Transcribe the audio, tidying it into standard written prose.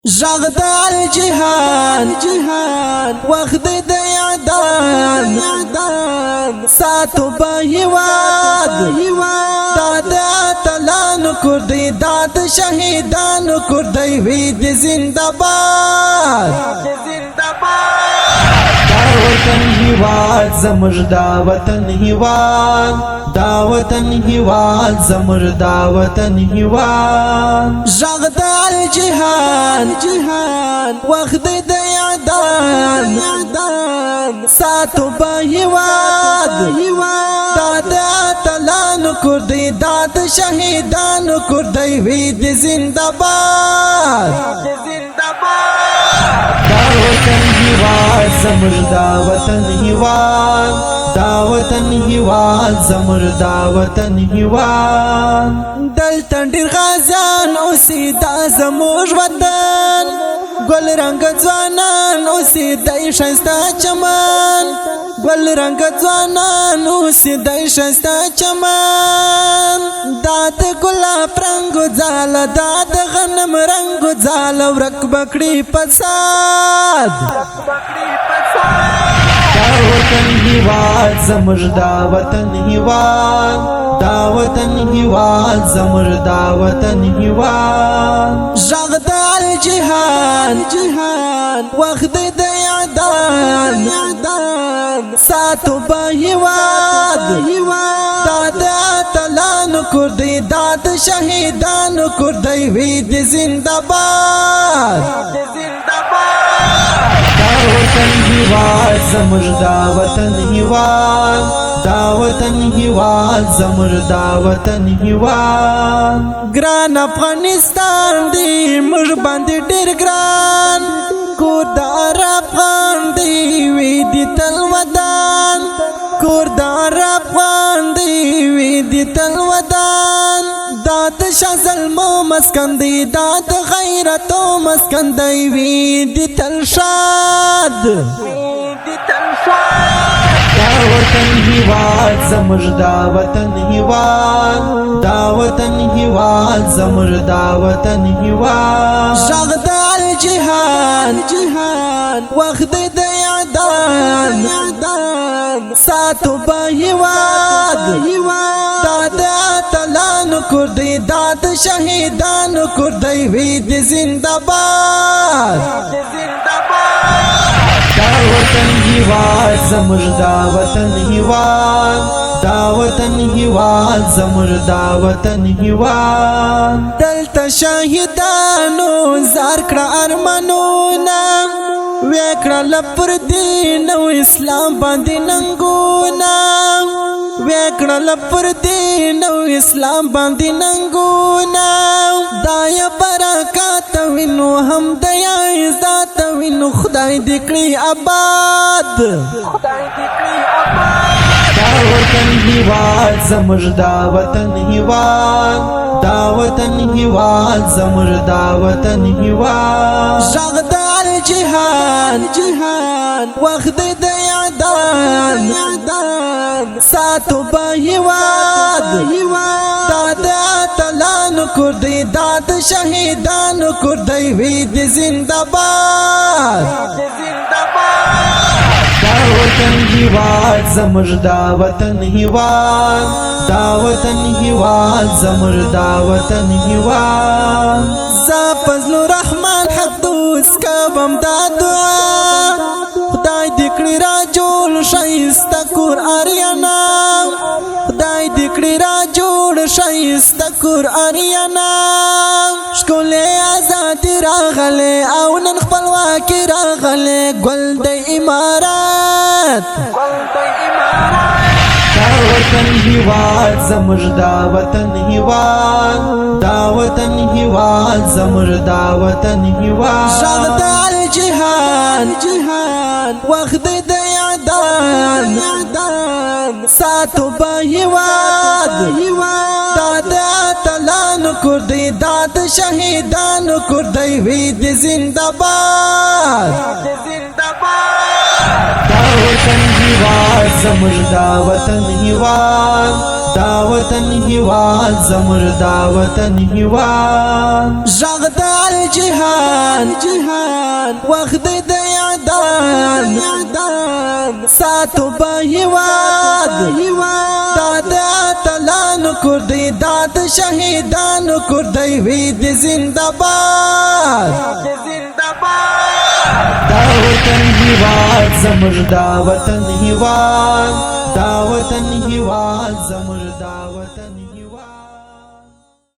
زغدال جهان وخت د اعدان ساتو به هواد داد اتلان کردی داد شهیدان کردی وید زندباد وطن هیواد زمر دا وطن هیواد دا وطن هیواد زمر دا وطن هیواد زغدال جهان وخت د اعدان ساتو به هیواد داد اتلان کردی داد شهیدان کردی وید زندباد وطن هیواد زمر دا وطن هیواد دا وطن هیواد زمر دا وطن هیواد دلته ډیر غازیان اوسې دا زموږ وطن ګل رنګ ځوانان اوسې د ښایسته چمن ګل رنګ ځوانان اوسې د ښایسته چمن دا د ګلاب رنګ ځاله دا د غنم رنګ ځاله ورک بکړي فساد دا وطن هیواد زمر دا وطن هیواد دا وطن هیواد زمر دا وطن هیواد زغدال جهان وخت د اعدان ساتو به هیواد داد اتلان کردی داد شهیدان کردی وید زندباد وطن هیواد زمر دا وطن هیواد دا وطن هیواد زمر دا وطن هیواد ګران افغانستان دی موږ باندې ډیر ګران کور د افغان دی وی دی تل ودان کور د افغان دی وی دی تل ودان داد شازل مو مسکن دی داد غیرت و مسکن دی وی دی تل شاد دا وطن هیواد زمر دا وطن هیواد دا وطن هیواد زمر دا وطن هیواد زغدال جهان وخت د اعدان ساتو به هیواد داد اتلان کردی داد شهیدان کردی وید زندباد دا وطن هیواد زمر دا وطن هیواد دا وطن هیواد زمر دا وطن هیواد دلته شهیدانو زار کړه ارمانونه وکړه لپر دین او اسلام باندې ننګونه وکړه لپر دین او اسلام باندې ننګونه دای برکات وینو هم دیا عزت وینو خدای دې کړی آباد دا وطن هیواد زمر دا وطن هیواد دا وطن هیواد زمر دا وطن هیواد زغدال جهان وخت د اعدان ساتو به هیواد داد اتلان کردی داد شهیدان کردی وید زندباد دا وطن هیواد زمر دا وطن هیواد دا وطن هیواد زمر دا وطن هیواد ز فضل الرحمن حق دوس کبم دا دعا خدای دې کړی را جوړ شایسته کور اریانا خدای دې کړی را جوړ شایسته کور اریانا شکولې آزاد راغله او نن خپلواکي راغله ګل د امارات دا وطن هیواد زمر دا وطن هیواد دا وطن هیواد زمر دا وطن هیواد زغدال جهان وخت د اعدان ساتو به هیواد داد اتلان کردی داد شهیدان کردی وید زندباد دا وطن هیواد زمر دا وطن هیواد دا وطن هیواد زمر دا وطن هیواد زغدال جهان وخت د اعدام ساتو به هیواد داد اتلانو کردی داد شهیدانو کردی وی د زنده‌باد دا وطن هیواد زمر دا وطن هیواد دا وطن هیواد زمر دا